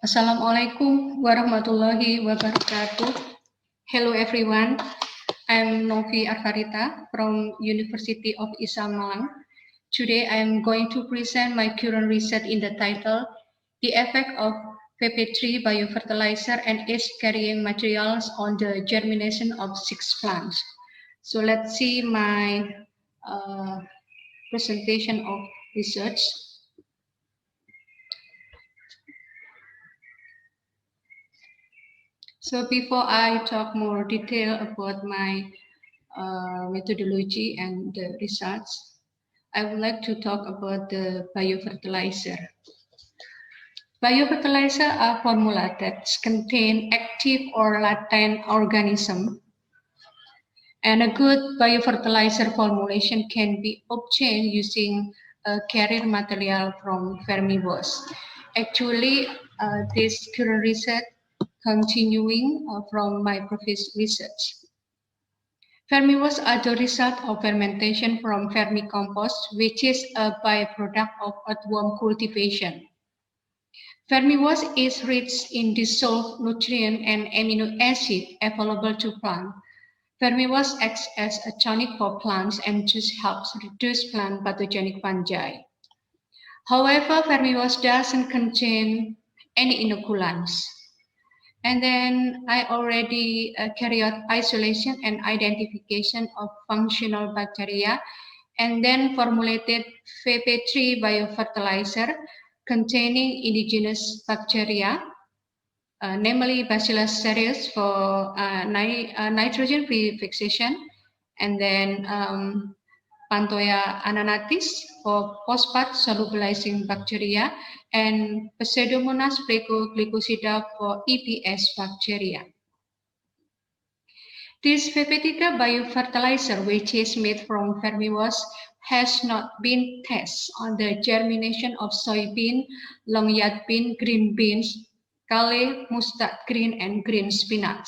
Assalamualaikum warahmatullahi wabarakatuh. Hello everyone. I'm Novi Arfarita from University of Islam Malang. Today I'm going to present my current research in the title The Effect of PP3 Biofertilizer and Its Carrying Materials on the Germination of 6 Plants. So let's see my presentation of research. So before I talk more detail about my methodology and the results, I would like to talk about the biofertilizer. Biofertilizer are formula that contain active or latent organism. And a good biofertilizer formulation can be obtained using a carrier material from Fermivos. Actually, this current research continuing from my previous research. Fermivores are the result of fermentation from vermicompost, which is a byproduct of earthworm cultivation. Vermivores is rich in dissolved nutrient and amino acid available to plant. Vermivores acts as a tonic for plants and thus helps reduce plant pathogenic fungi. However, Vermivores doesn't contain any inoculants. And then I already carry out isolation and identification of functional bacteria and then formulated VP3 biofertilizer containing indigenous bacteria, namely Bacillus cereus for nitrogen prefixation, and then Pantoya ananatis for phosphate solubilizing bacteria, and Pseudomonas plegoglycosida for EPS bacteria. This Vepetica biofertilizer, which is made from Vermivores, has not been tested on the germination of soybean, long yard bean, green beans, kale, mustard green, and green spinach.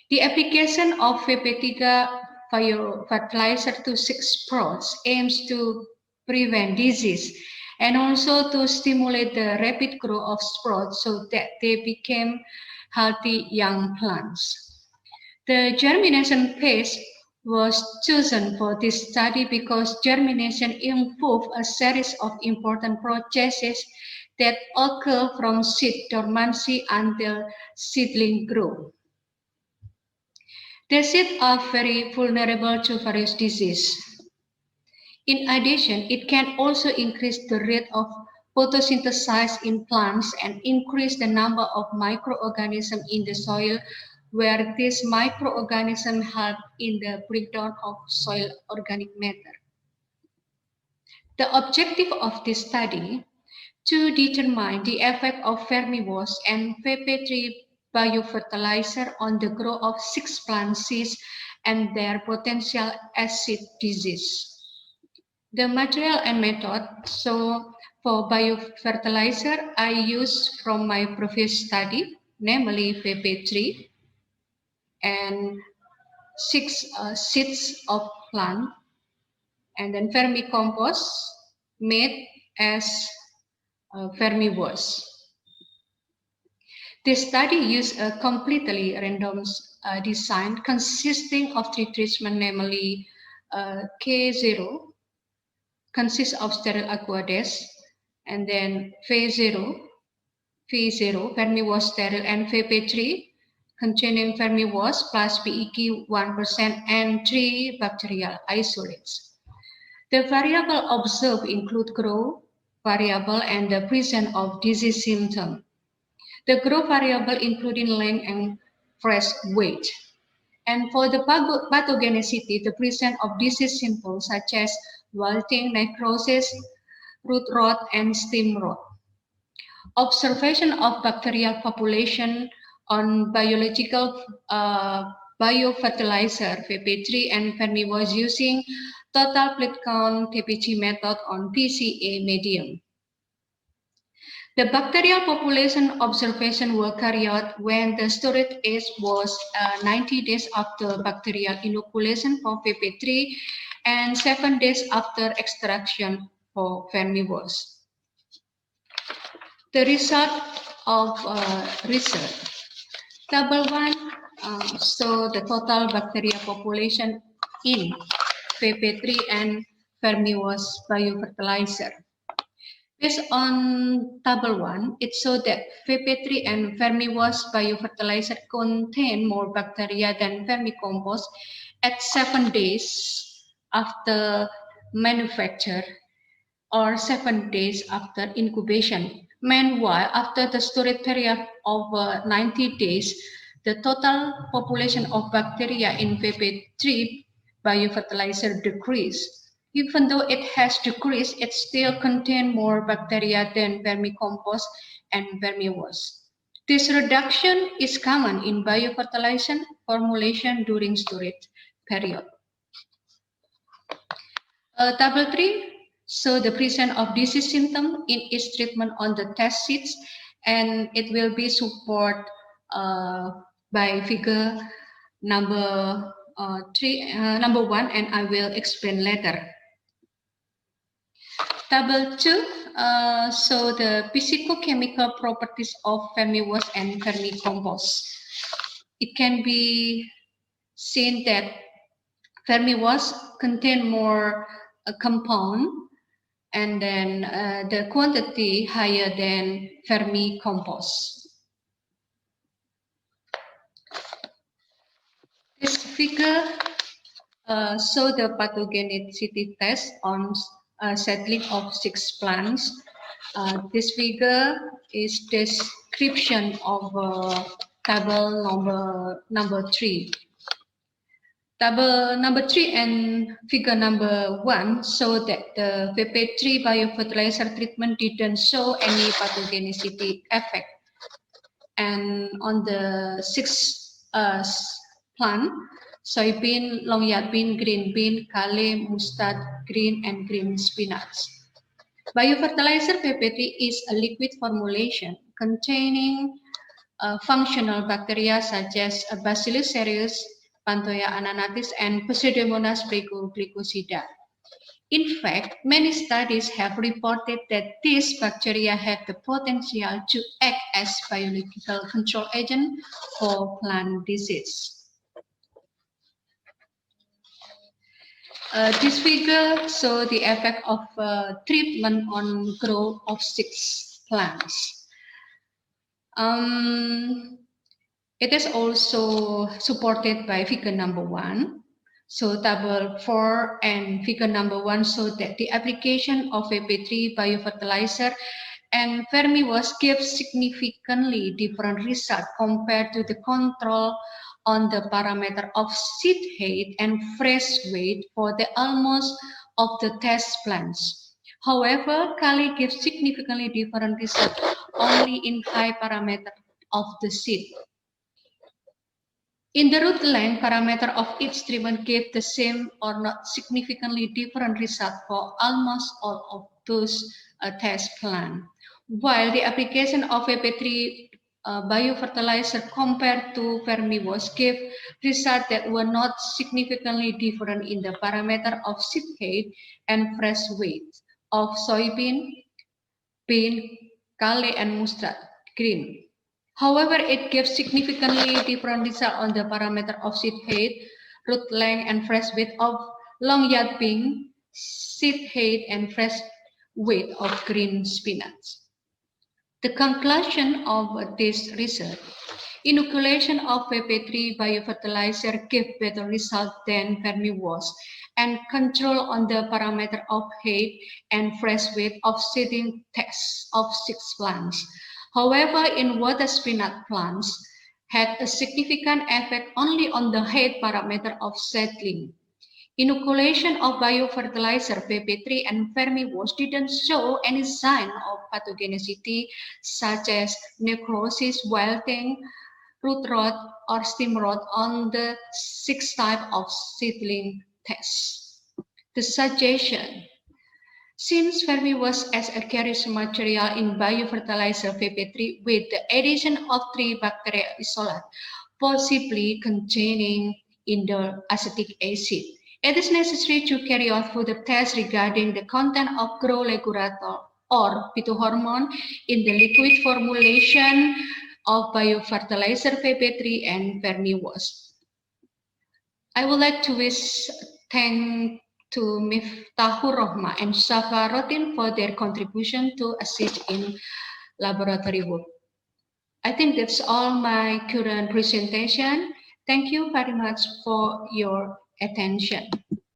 The application of Vepetica biofertilizer to 6 sprouts aims to prevent disease and also to stimulate the rapid growth of sprouts so that they become healthy young plants. The germination phase was chosen for this study because germination involves a series of important processes that occur from seed dormancy until seedling growth. The seeds are very vulnerable to various diseases. In addition, it can also increase the rate of photosynthesis in plants and increase the number of microorganisms in the soil, where these microorganisms help in the breakdown of soil organic matter. The objective of this study to determine the effect of Vermivores and VP3 biofertilizer on the growth of 6 plant seeds and their potential acid disease. The material and method. So for biofertilizer, I use from my previous study, namely VP3 and 6 seeds of plant, and then vermicompost made as Vermivores. This study used a completely random design consisting of 3 treatments, namely K0, consists of sterile aqueous, and then V0, Vermivores sterile, and VP3, containing Vermivores plus PEQ 1% and 3 bacterial isolates. The variables observed include growth variable and the presence of disease symptom. The growth variable including length and fresh weight. And for the pathogenicity, the presence of disease symptoms such as wilting, necrosis, root rot, and stem rot. Observation of bacterial population on biological biofertilizer VP3 and Vermivores using total plate count TPG method on PCA medium. The bacterial population observation were carried out when the storage age was 90 days after bacterial inoculation for VP3 and 7 days after extraction for Vermivores. The result of research. Table 1 show the total bacteria population in PP3 and Fermiwas biofertilizer. Based on Table 1, it showed that PP3 and Fermiwas biofertilizer contain more bacteria than vermicompost at 7 days after manufacture or 7 days after incubation. Meanwhile, after the storage period of 90 days, the total population of bacteria in PP3 biofertilizer decreased. Even though it has decreased, it still contains more bacteria than vermicompost and vermiwash. This reduction is common in biofertilizer formulation during storage period. Table 3 show the presence of disease symptom in each treatment on the test sheets, and it will be supported by figure number 1, and I will explain later. Table 2 show the physicochemical properties of vermiwash and vermicompost. It can be seen that vermiwash contain more compound, and then the quantity higher than vermicompost. This figure shows the pathogenicity test on seedling of 6 plants. This figure is description of table number 3. Table number 3 and figure number 1 show that the PP3 biofertilizer treatment didn't show any pathogenicity effect. And on the 6 plant, soybean, long yard bean, green bean, kale, mustard, green, and green spinach. Biofertilizer PP3 is a liquid formulation containing functional bacteria such as Bacillus cereus, Panthoia ananatis, and Pseudomonas glycosida. In fact, many studies have reported that these bacteria have the potential to act as biological control agent for plant disease. This figure shows the effect of treatment on growth of 6 plants. It is also supported by figure number 1. So table 4 and figure number 1 show that the application of PP3 biofertilizer and vermiwash gives significantly different results compared to the control on the parameter of seed height and fresh weight for the almost of the test plants. However, kale gives significantly different results only in high parameter of the seed. In the root length parameter of each treatment gave the same or not significantly different result for almost all of those test plants. While the application of PP3 biofertilizer compared to vermiwash gave results that were not significantly different in the parameter of seed height and fresh weight of soybean, bean, kale, and mustard green. However, it gives significantly different results on the parameter of seed height, root length, and fresh weight of long yard bean, seed height, and fresh weight of green spinach. The conclusion of this research: inoculation of PP3 biofertilizer gave better results than vermiwash, and control on the parameter of height and fresh weight of seeding tests of 6 plants. However, in water spinach plants had a significant effect only on the height parameter of seedling. Inoculation of biofertilizer PP3 and vermiwash didn't show any sign of pathogenicity such as necrosis, wilting, root rot, or stem rot on the 6 type of seedling tests. The suggestion: since vermiwash as a carrier material in biofertilizer PP3 with the addition of 3 bacteria isolate, possibly containing indole-acetic acid, it is necessary to carry out further tests regarding the content of growth regulator or phytohormone in the liquid formulation of biofertilizer VB3 and vermiwasp. I would like to wish thank to Miftahur Rohma and Safarotin for their contribution to assist in laboratory work. I think that's all my current presentation. Thank you very much for your attention.